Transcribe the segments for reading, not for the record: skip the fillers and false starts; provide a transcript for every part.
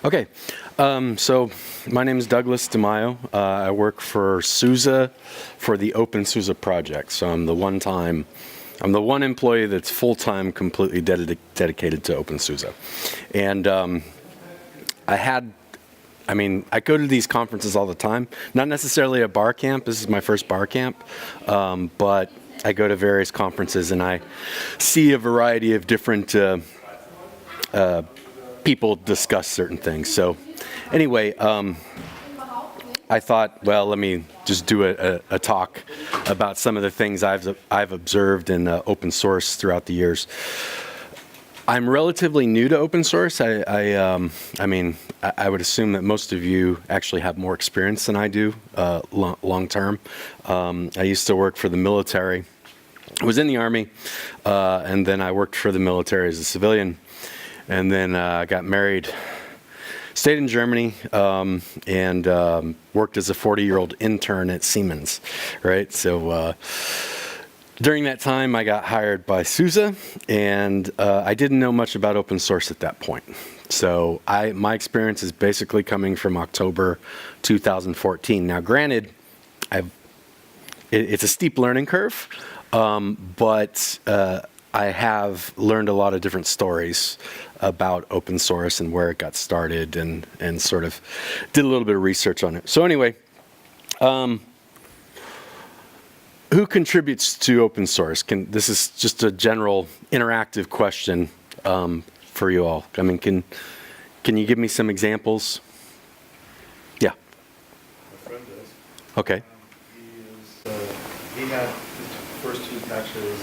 Okay, so my name is Douglas DeMaio. I work for SUSE for the openSUSE project. So I'm the one employee that's full-time, completely dedicated to openSUSE. And I go to these conferences all the time. Not necessarily a Barcamp. This is my first Barcamp, but I go to various conferences and I see a variety of different people discuss certain things. So anyway, I thought, well, let me just do a talk about some of the things I've observed in open source throughout the years. I'm relatively new to open source. I would assume that most of you actually have more experience than I do long term. I used to work for the military. I was in the Army, and then I worked for the military as a civilian. And then I got married, stayed in Germany, and worked as a 40-year-old intern at Siemens, right? So during that time, I got hired by SUSE, and I didn't know much about open source at that point. So my experience is basically coming from October 2014. Now, granted, it's a steep learning curve, but I have learned a lot of different stories about open source and where it got started, and sort of did a little bit of research on it. So anyway, who contributes to open source? This is just a general interactive question for you all. I mean, can you give me some examples? Yeah. My friend does. Okay. He had his first two patches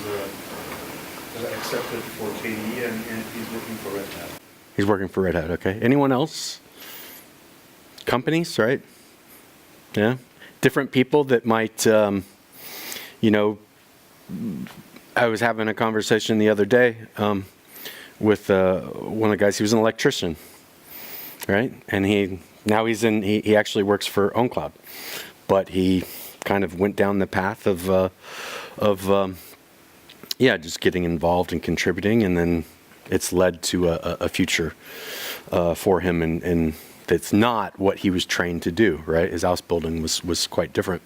accepted for KDE, and he's working for Red Hat. He's working for Red Hat, okay. Anyone else? Companies, right? Yeah. Different people that might, I was having a conversation the other day with one of the guys. He was an electrician, right? And he actually works for OwnCloud, but he kind of went down the path of just getting involved and contributing, and then it's led to a future for him, and that's not what he was trained to do, right? His house building was quite different.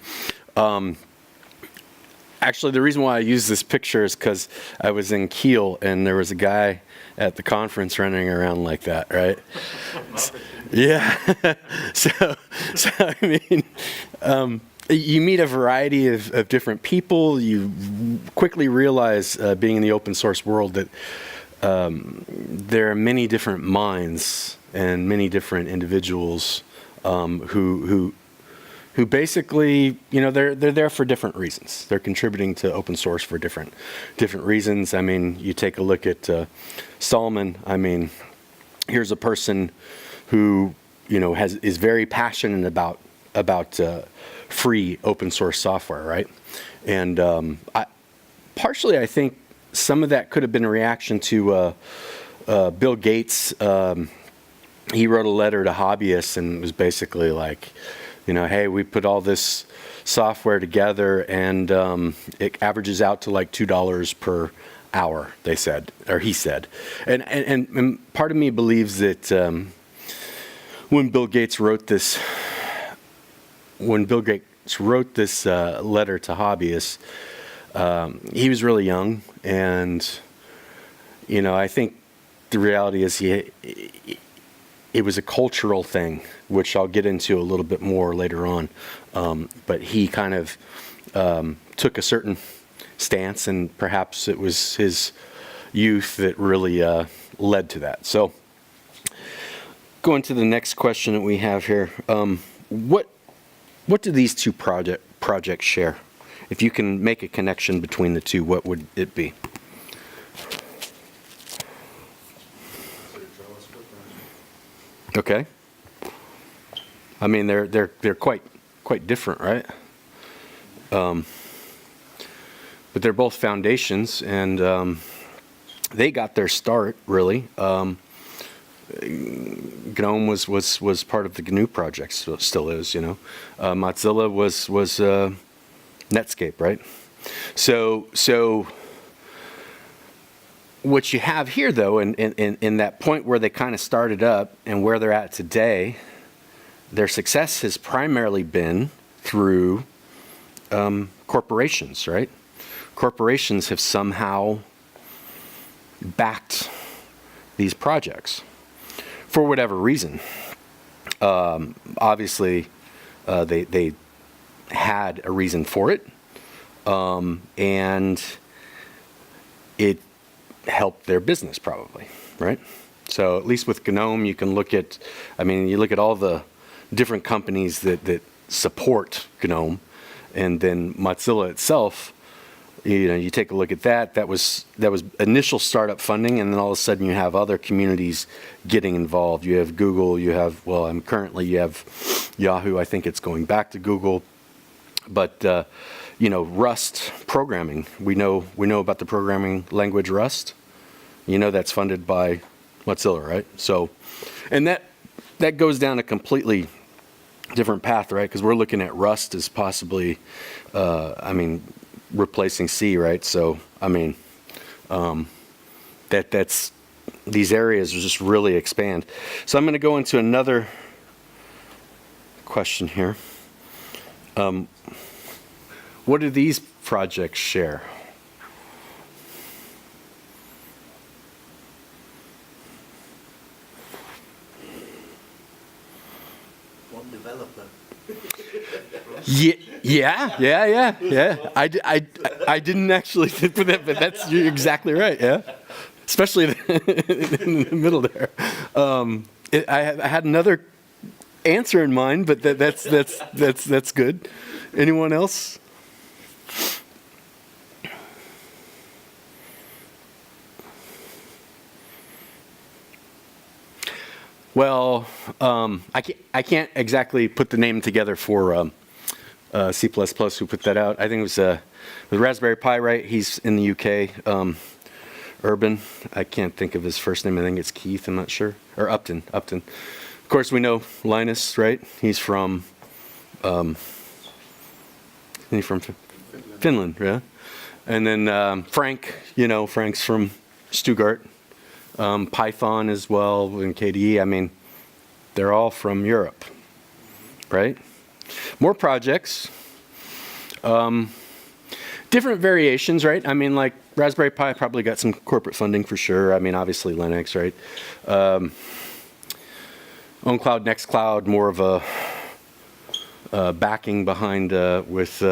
Actually, the reason why I use this picture is because I was in Kiel, and there was a guy at the conference running around like that, right? Yeah. so I mean, you meet a variety of different people. You quickly realize, being in the open source world, that there are many different minds and many different individuals who basically, they're there for different reasons. They're contributing to open source for different reasons. I mean, you take a look at Solomon. I mean, here's a person who is very passionate about free open source software, right? And partially, I think some of that could have been a reaction to Bill Gates. He wrote a letter to hobbyists and was basically like, hey, we put all this software together, and it averages out to like $2 per hour, they said, or he said. And part of me believes that when Bill Gates wrote this letter to hobbyists, he was really young, and I think the reality is it was a cultural thing, which I'll get into a little bit more later on. But he kind of took a certain stance, and perhaps it was his youth that really led to that. So, going to the next question that we have here, what do these two projects share? If you can make a connection between the two, what would it be? Okay. I mean, they're quite different, right? But they're both foundations, and they got their start really. GNOME was part of the GNU project, still is. Mozilla was Netscape, right? So what you have here, though, in that point where they kind of started up and where they're at today, their success has primarily been through corporations, right? Corporations have somehow backed these projects for whatever reason. Obviously, they had a reason for it, and it helped their business probably, right? So at least with GNOME, you can look at, you look at all the different companies that support GNOME, and then Mozilla itself, you take a look at that. That was initial startup funding, and then all of a sudden you have other communities getting involved. You have Google, you have you have Yahoo. I think it's going back to Google, but Rust programming. We know about the programming language Rust. That's funded by Mozilla, right? So, and that goes down a completely different path, right? Because we're looking at Rust as possibly, replacing C, right? So, that's these areas just really expand. So I'm going to go into another question here. What do these projects share? One developer. Yeah. I didn't actually put that, but you're exactly right. Yeah, especially in the middle there. I had another answer in mind, but that's good. Anyone else? Well, I can't exactly put the name together for C++ who put that out. I think it was with Raspberry Pi, right? He's in the UK. Urban. I can't think of his first name. I think it's Keith. I'm not sure. Or Upton. Of course, we know Linus, right? He's from Finland, yeah. And then Frank. Frank's from Stuttgart. Python as well, and KDE. They're all from Europe, right? More projects, different variations, right? Like Raspberry Pi probably got some corporate funding for sure. Obviously Linux, right? OwnCloud, NextCloud, more of a backing behind with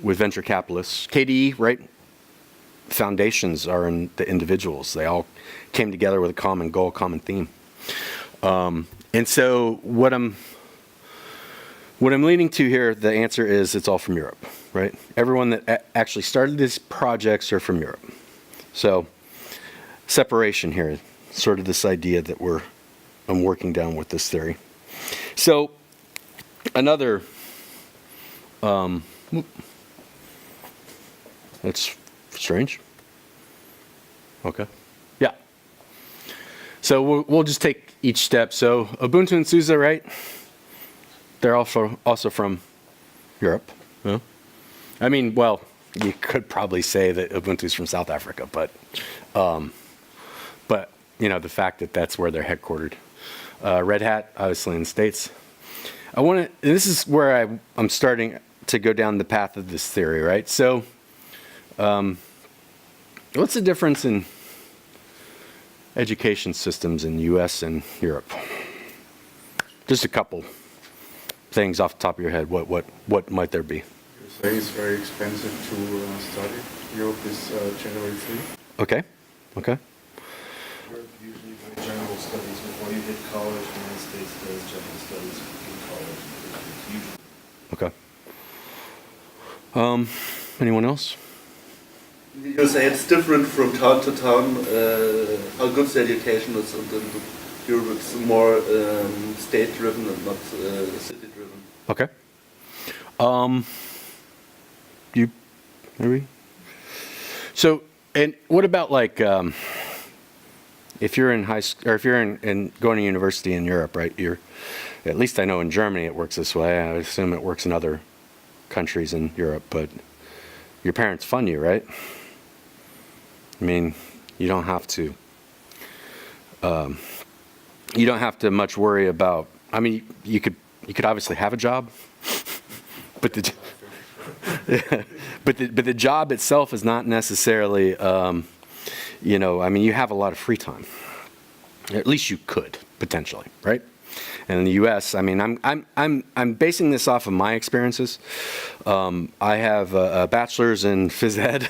venture capitalists. KDE, right? Foundations are in the individuals. They all came together with a common goal, common theme. And so what I'm leaning to here, the answer is it's all from Europe, right? Everyone that actually started these projects are from Europe. So separation here, sort of this idea that I'm working down with this theory. So another, that's strange. Okay. Yeah. So we'll just take each step. So Ubuntu and SUSE, right? They're also from Europe. Yeah. Well, you could probably say that Ubuntu's from South Africa, but the fact that that's where they're headquartered. Red Hat, obviously in the States. This is where I'm starting to go down the path of this theory, right? So, what's the difference in education systems in the U.S. and Europe? Just a couple things off the top of your head. What might there be? USA is very expensive to study. Europe is generally free. Okay. Europe usually very general studies before you hit college. In the United States, there's general studies in college. Okay. Anyone else? You say it's different from town to town, how good the education is, and in Europe it's more state-driven and not city-driven. Okay. You, maybe? So, and what about if you're in high school, or if you're in going to university in Europe, right? At least I know in Germany it works this way. I assume it works in other countries in Europe, but your parents fund you, right? I mean, you don't have to. You don't have to much worry about. I mean, you could obviously have a job, but the but the job itself is not necessarily. You know, I mean, you have a lot of free time. At least you could potentially, right? And in the U.S., I mean, I'm basing this off of my experiences. I have a bachelor's in phys ed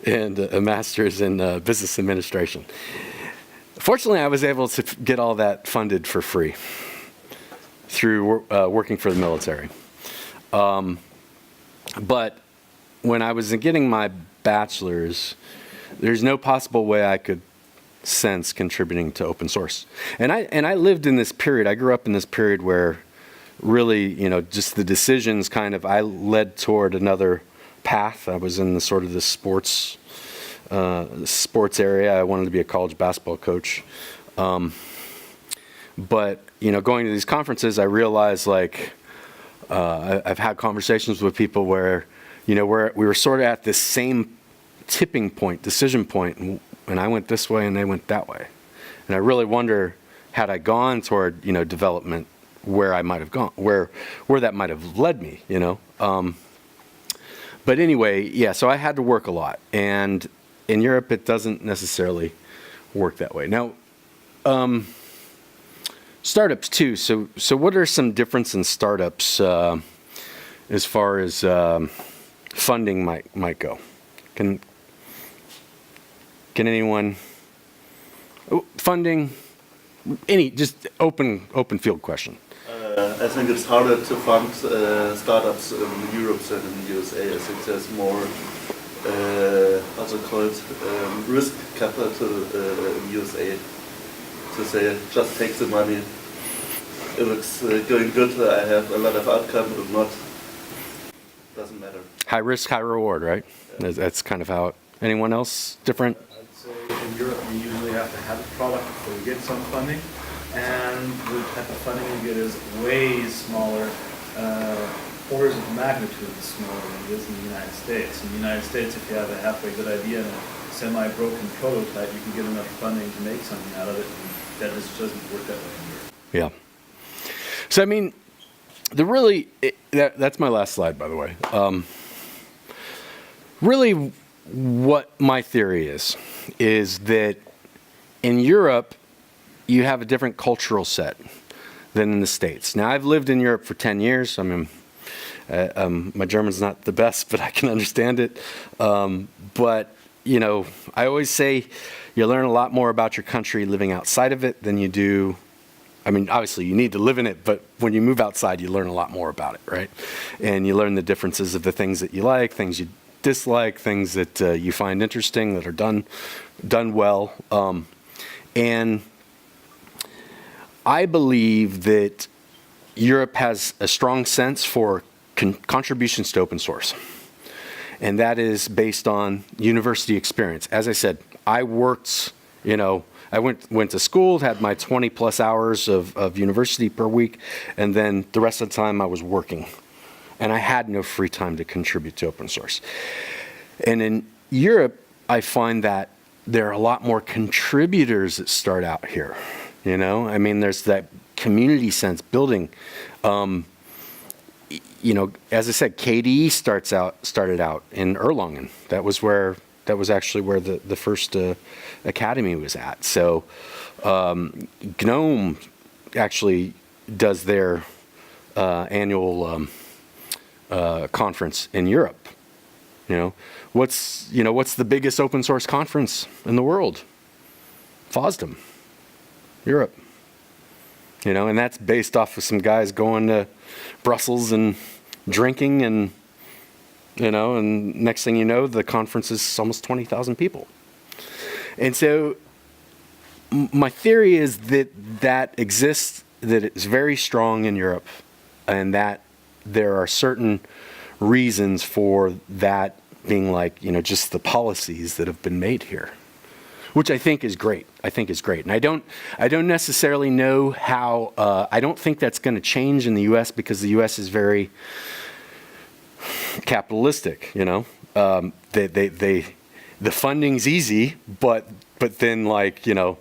and a master's in business administration. Fortunately, I was able to get all that funded for free through working for the military. But when I was getting my bachelor's, there's no possible way I could sense contributing to open source. And I lived in this period. I grew up in this period where really, you know, just the decisions kind of, I led toward another path. I was in the sort of the sports area. I wanted to be a college basketball coach. But, you know, going to these conferences, I realized, like, I've had conversations with people where, you know, we were sort of at this same tipping point, decision point, and I went this way and they went that way. And I really wonder, had I gone toward, you know, development, where I might have gone, where that might have led me, you know. But anyway, yeah, so I had to work a lot. And in Europe, it doesn't necessarily work that way. Now, startups too. So what are some difference in startups as far as funding might go? Can anyone, funding, just open field question. I think it's harder to fund startups in Europe than in the USA. I think there's more, what's it called, risk capital in the USA. To say, just take the money. If it's going good, I have a lot of outcome. If not, doesn't matter. High risk, high reward, right? Yeah. That's kind of how. Anyone else different? I'd say in Europe you usually have to have a product before you get some funding, and the type of funding you get is way smaller, orders of magnitude smaller than it is in the United States. In the United States, if you have a halfway good idea and a semi-broken prototype, you can get enough funding to make something out of it, and that just doesn't work that way in Europe. Yeah. So I mean, that's my last slide, by the way. Really, what my theory is that in Europe, you have a different cultural set than in the States. Now, I've lived in Europe for 10 years. I mean, my German's not the best, but I can understand it. But, you know, I always say you learn a lot more about your country living outside of it than you do. I mean, obviously, you need to live in it, but when you move outside, you learn a lot more about it, right? And you learn the differences of the things that you like, things you dislike, things that you find interesting, that are done well. And I believe that Europe has a strong sense for contributions to open source. And that is based on university experience. As I said, I worked, you know, I went to school, had my 20 plus hours of university per week, and then the rest of the time I was working. And I had no free time to contribute to open source. And in Europe, I find that there are a lot more contributors that start out here. You know, I mean, there's that community sense building. You know, as I said, KDE started out in Erlangen. That was actually where the first academy was at. So GNOME actually does their annual conference in Europe. You know, what's the biggest open source conference in the world? FOSDEM, Europe. You know, and that's based off of some guys going to Brussels and drinking, and you know, and next thing you know, the conference is almost 20,000 people. And so my theory is that exists, that it's very strong in Europe, and that there are certain reasons for that being, like, you know, just the policies that have been made here, which I think is great. And I don't necessarily know how, I don't think that's going to change in the U.S. because the U.S. is very capitalistic, you know. the funding's easy, but then like, you know,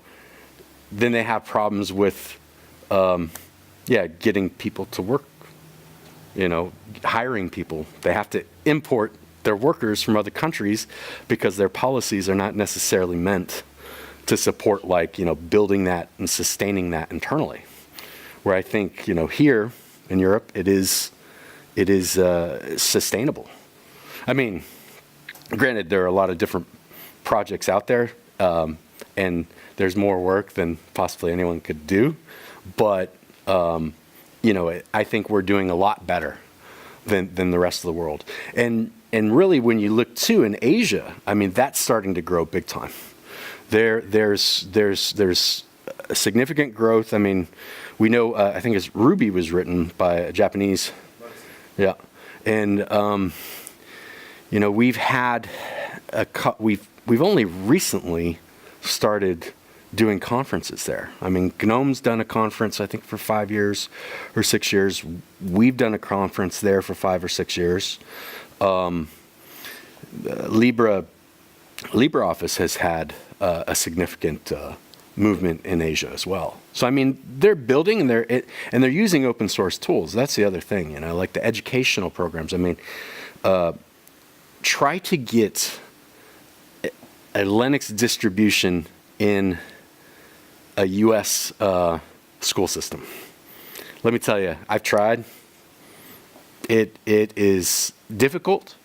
then they have problems with, getting people to work, you know, hiring people. They have to import their workers from other countries because their policies are not necessarily meant to support, like, you know, building that and sustaining that internally. Where I think, you know, here in Europe, it is sustainable. I mean, granted, there are a lot of different projects out there, and there's more work than possibly anyone could do, but you know, I think we're doing a lot better than the rest of the world. And really, when you look too in Asia, I mean, that's starting to grow big time. There's a significant growth. I mean, we know, I think it's Ruby was written by a Japanese, yeah, and you know, we've only recently started doing conferences there. I mean, GNOME's done a conference, I think, for 5 years or 6 years. We've done a conference there for 5 or 6 years. LibreOffice has had a significant movement in Asia as well. So I mean, they're building and they're using open source tools. That's the other thing, you know, like the educational programs. I mean, try to get a Linux distribution in a US school system. Let me tell you, I've tried. It is difficult,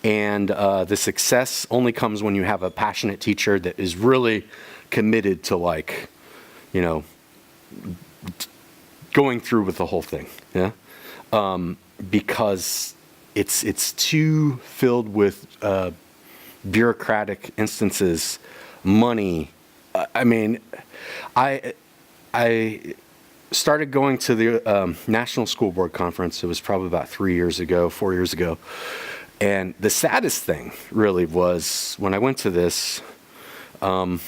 and the success only comes when you have a passionate teacher that is really committed to, like, you know, going through with the whole thing, yeah? Because it's too filled with bureaucratic instances, money. I mean, I started going to the National School Board Conference. It was probably about 4 years ago. And the saddest thing really was when I went to this, you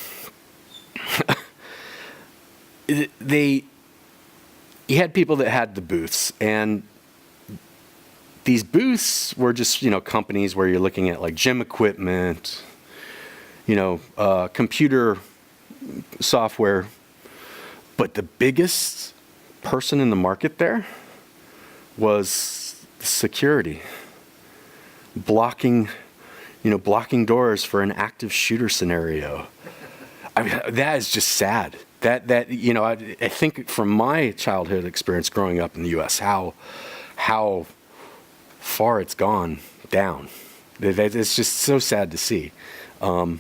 had people that had the booths, and these booths were just, you know, companies where you're looking at like gym equipment, you know, computer software. But the biggest person in the market there was security, blocking doors for an active shooter scenario. I mean, that is just sad. That you know, I think from my childhood experience growing up in the U.S., how far it's gone down. It's just so sad to see. And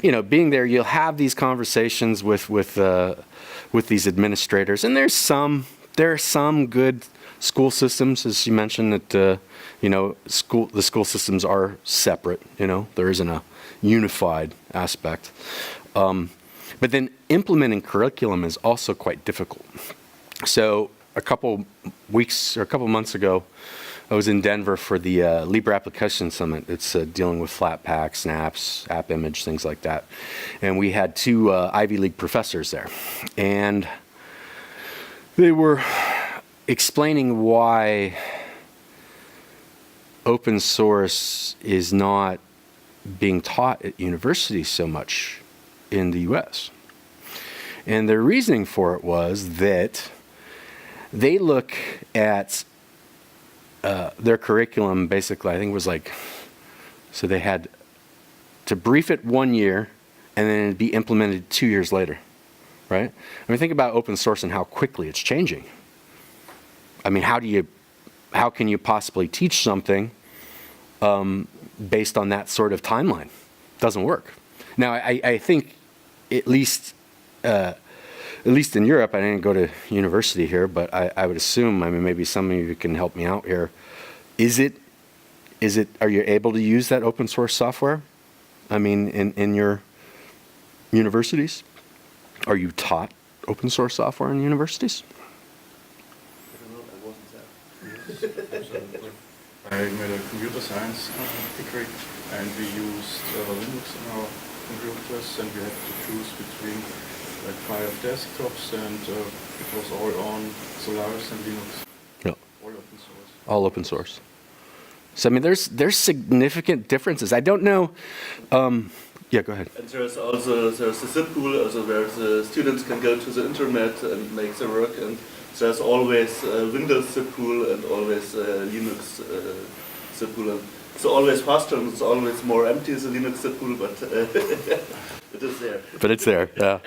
you know, being there, you'll have these conversations with these administrators, and there are some good school systems, as you mentioned, that you know, the school systems are separate. You know, there isn't a unified aspect. But then implementing curriculum is also quite difficult. So a couple months ago, I was in Denver for the Libre Application Summit. It's dealing with Flatpak, Snaps, App Image, things like that. And we had 2 Ivy League professors there. And they were explaining why open source is not being taught at universities so much in the US. And their reasoning for it was that they look at their curriculum, basically, I think it was like, so they had to brief it 1 year and then it'd be implemented 2 years later, right? I mean, think about open source and how quickly it's changing. I mean, how can you possibly teach something based on that sort of timeline? Doesn't work. Now, I think at least in Europe, I didn't go to university here, but I would assume, I mean, maybe some of you can help me out here. Are you able to use that open source software? I mean, in your universities? Are you taught open source software in universities? I don't know, I wasn't there. Absolutely. I made a computer science degree, and we used Linux in our computers, and we had to choose between like 5 desktops, and it was all on Solaris and Linux. Yeah. All open source. All open source. So I mean, there's significant differences. I don't know. Yeah, go ahead. And there's the zip pool, also where the students can go to the internet and make their work. And there's always Windows zip pool and always Linux zip pool. And it's always faster and it's always more empty, the Linux zip pool, but it is there. But it's there. Yeah.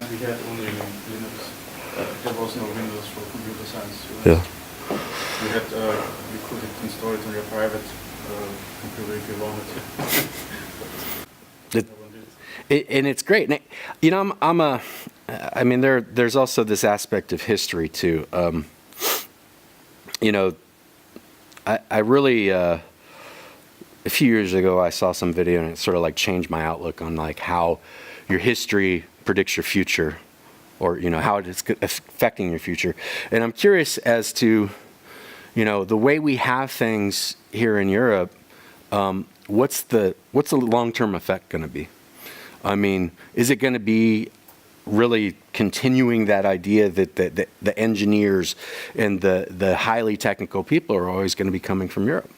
We had only Linux. There was no Windows for computer science. Yeah. We had you could install it on your private computer if you wanted. And it's great. And you know, I mean, there's also this aspect of history too. You know, I really, a few years ago, I saw some video and it sort of like changed my outlook on like how your history predicts your future, or you know how it's affecting your future. And I'm curious as to, you know, the way we have things here in Europe. What's the long-term effect going to be? I mean, is it going to be really continuing that idea that the engineers and the highly technical people are always going to be coming from Europe?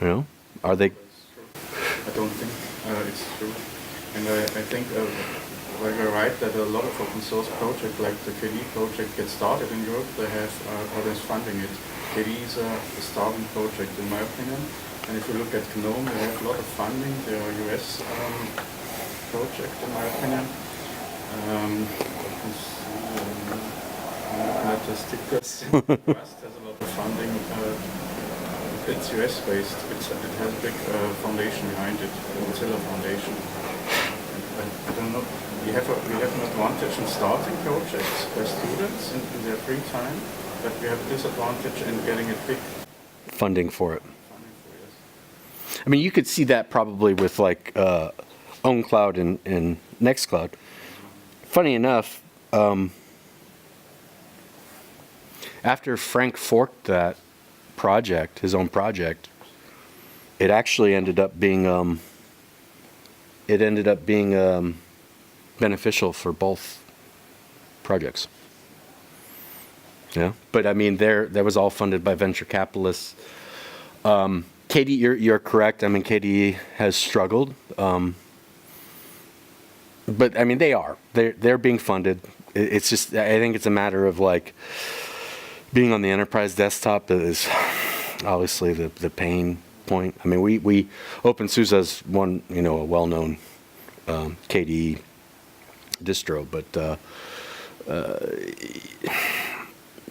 You know, are they? I don't think it's true, and I think you're right that a lot of open source projects like the KDE project get started in Europe. They have others funding it. KDE is a starving project in my opinion. And if you look at GNOME, they have a lot of funding. They are a US project, in my opinion. You can see, at the stickers. Rust has a lot of funding. It's US based. It has a big foundation behind it, the Mozilla Foundation. And I don't know. We have an advantage in starting projects by students in their free time, but we have a disadvantage in getting it big. Funding for it. I mean, you could see that probably with like OwnCloud and Nextcloud. Funny enough, after Frank forked that project, his own project, it actually ended up being beneficial for both projects. Yeah, but I mean, that was all funded by venture capitalists. KDE, you're correct. I mean, KDE has struggled, but I mean, they're being funded. It's just, I think it's a matter of like being on the enterprise desktop is obviously the pain point. I mean, we openSUSE is one, you know, a well-known KDE distro, but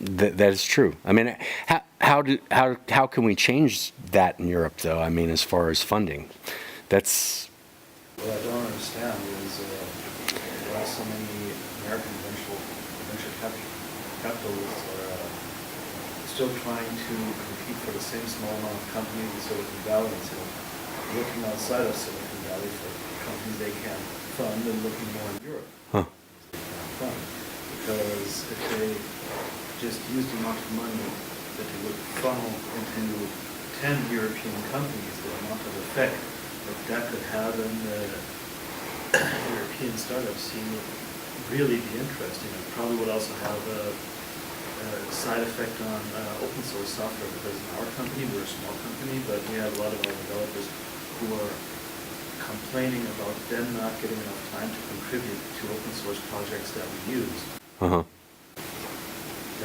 that is true. I mean, how can we change that in Europe, though? I mean, as far as funding, that's. What I don't understand is why so many American venture capitalists are still trying to compete for the same small amount of companies in Silicon Valley instead of looking outside of Silicon Valley for companies they can fund and looking more in Europe. Huh. Fund. Because if they just use the amount of money that they would funnel into 10 European companies, the amount of effect that could have in the European startup scene would really be interesting. It probably would also have a side effect on open source software, because in our company, we're a small company, but we have a lot of our developers who are complaining about them not getting enough time to contribute to open source projects that we use. Uh-huh.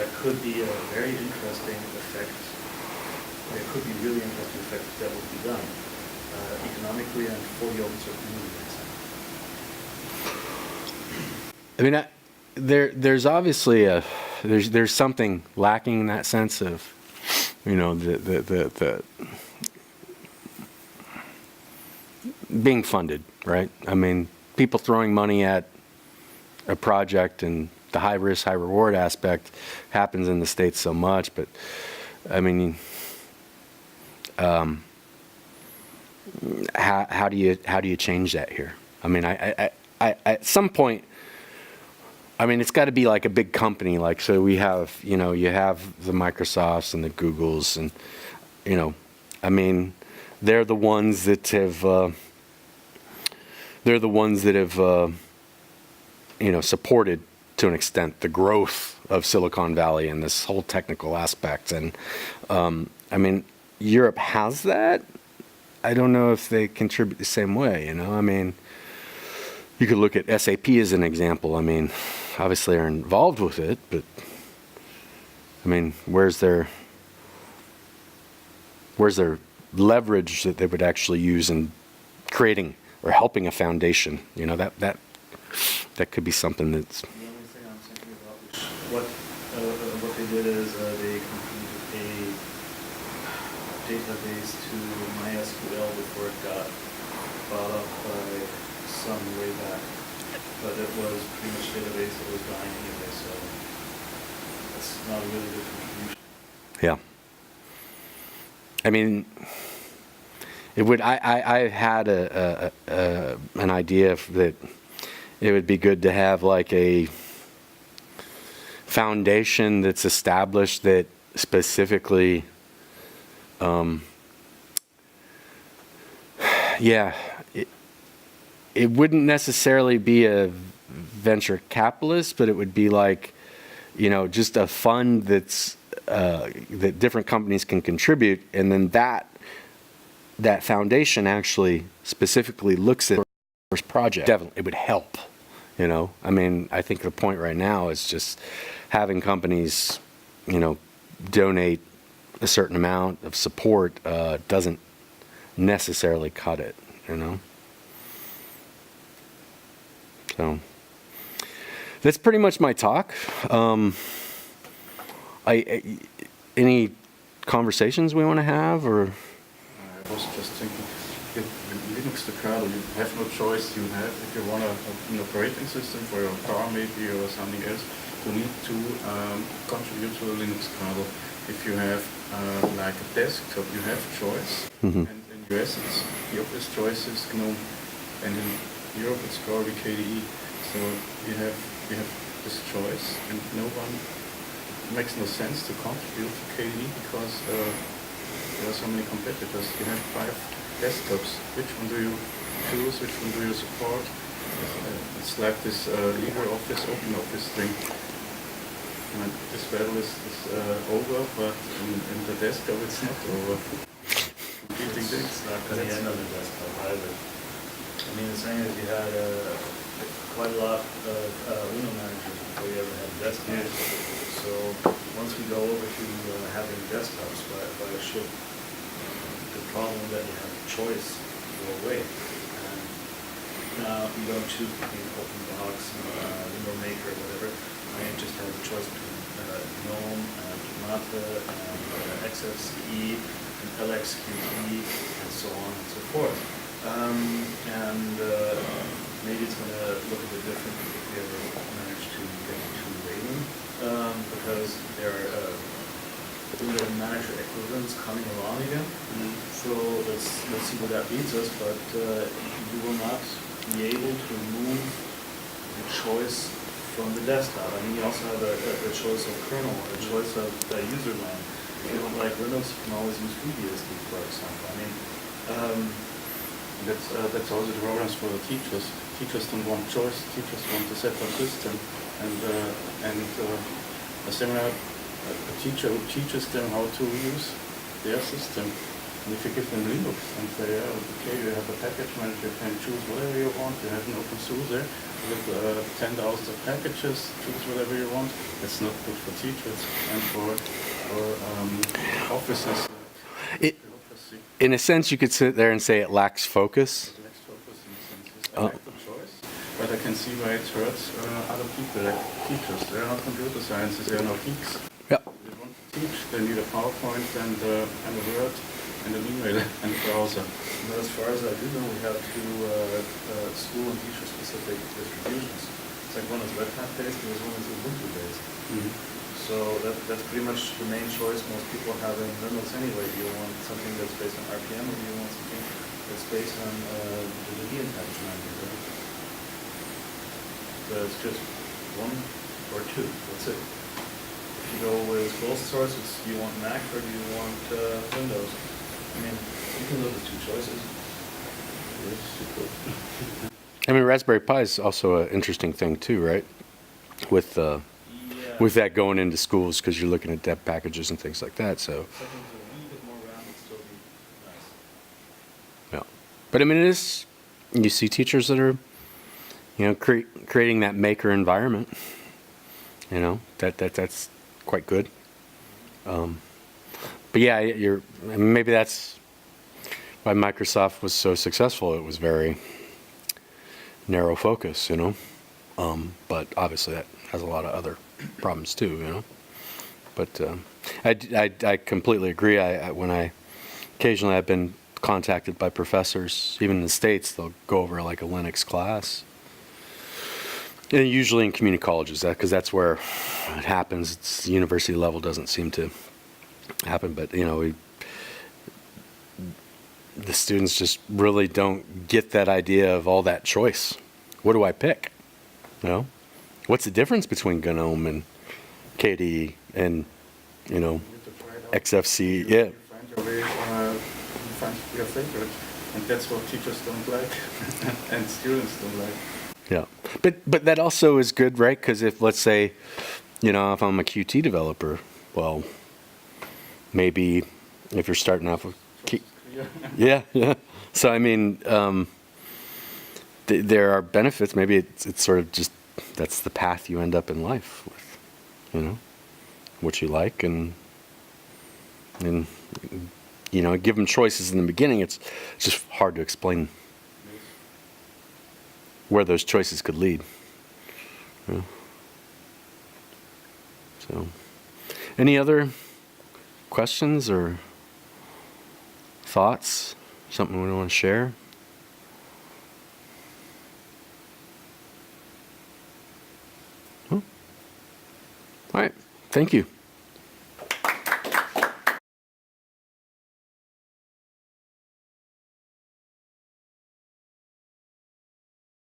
That could be a very interesting effect. There could be really interesting effects that would be done economically and for the open source community. I mean, there's obviously there's something lacking in that sense of, you know, the being funded, right? I mean, people throwing money at a project and the high risk, high reward aspect happens in the States so much, but I mean, how do you change that here? I mean, I at some point, I mean, it's got to be like a big company, like, so we have, you know, you have the Microsofts and the Googles and, you know, I mean, they're the ones that have, you know, supported to an extent the growth of Silicon Valley and this whole technical aspect. And I mean, Europe has that, I don't know if they contribute the same way, you know? I mean, you could look at SAP as an example. I mean, obviously they're involved with it, but I mean, where's their leverage that they would actually use in creating or helping a foundation? You know, that could be something that's. The only thing I'm thinking about, what they did is they completed a database to MySQL before it got bought up by some way back. But it was pretty much database that was dying anyway, so it's not a really good contribution. Yeah. I mean, it would. I had an idea that it would be good to have like a foundation that's established that specifically, it wouldn't necessarily be a venture capitalist, but it would be like, you know, just a fund that's that different companies can contribute, and then that foundation actually specifically looks at first project. Definitely, it would help. You know, I mean, I think the point right now is just having companies, you know, donate a certain amount of support doesn't necessarily cut it. You know, so that's pretty much my talk. Any conversations we want to have, or? I was just thinking, in Linux, the kernel, you have no choice. You have, if you want an operating system for your car maybe or something else, you need to contribute to the Linux kernel. If you have like a desktop, you have choice. Mm-hmm. And in US, the obvious choice is GNOME, and in Europe it's probably KDE. So you have this choice, and it makes no sense to contribute to KDE because there are so many competitors. You have 5 desktops. Which one do you choose? Which one do you support? It's like this LibreOffice, OpenOffice thing. And this battle is over, but in the desktop it's not over. It's not going to end on the desktop either. I mean, the thing is, you had quite a lot of window managers before you ever had desktops. So once we go over to having desktops by a ship, the problem that you have choice go away. And now you don't choose between OpenBox, Window Maker, whatever. I just have a choice between GNOME and Mate and XFCE and LXQT and so on and so forth. Maybe it's going to look a bit different if we ever manage to get to Raven, because there are window manager equivalents coming along again. So let's see where that leads us. But you will not be able to remove the choice from the desktop. I mean, you also have a choice of kernel, a choice of user land. If you don't like Linux, you can always use FreeBSD, for example. I mean, that's also the problems for the teachers. Teachers don't want choice. Teachers want to set up system, and a seminar, a teacher who teaches them how to use their system. And if you give them Linux and say, okay, you have a package manager, you can choose whatever you want. You have an openSUSE with 10,000 of packages, choose whatever you want. That's not good for teachers and for offices. In a sense, you could sit there and say it lacks focus. It lacks focus in a sense. I like the choice, but I can see why it hurts other people, like teachers. They are not computer scientists, they are not geeks. Yeah. They want to teach, they need a PowerPoint and a Word and an email and a browser. But as far as I do know, we have 2 school and teacher-specific distributions. It's like one is Red Hat-based and this one is Ubuntu-based. Mm-hmm. So that's pretty much the main choice most people have in Linux anyway. Do you want something that's based on RPM, or do you want something that's based on the Debian package manager? Right? So it's just 1 or 2. That's it. If you go with closed source, do you want Mac or do you want Windows? I mean, you can look at 2 choices. I mean, Raspberry Pi is also an interesting thing too, right? With that going into schools, because you're looking at deb packages and things like that. So. Settings are a little bit more rounded still But I mean, it is, you see teachers that are, creating that maker environment, that's quite good. But yeah, maybe that's why Microsoft was so successful. It was very narrow focus, but obviously that has a lot of other problems too, But I completely agree. Occasionally I've been contacted by professors, even in the States, they'll go over like a Linux class. And usually in community colleges, because that's where it happens. It's university level doesn't seem to happen, but the students just really don't get that idea of all that choice. What do I pick? What's the difference between GNOME and KDE and XFC? Yeah. You find your way, you find your favorite, and that's what teachers don't like, and students don't like. Yeah, but that also is good, right? Because if, let's say, if I'm a Qt developer, well, maybe if you're starting off with yeah. So I mean, there are benefits. Maybe it's sort of just that's the path you end up in life with, what you like, and give them choices in the beginning. It's just hard to explain where those choices could lead. So, any other questions or thoughts? Something we want to share? All right. Thank you.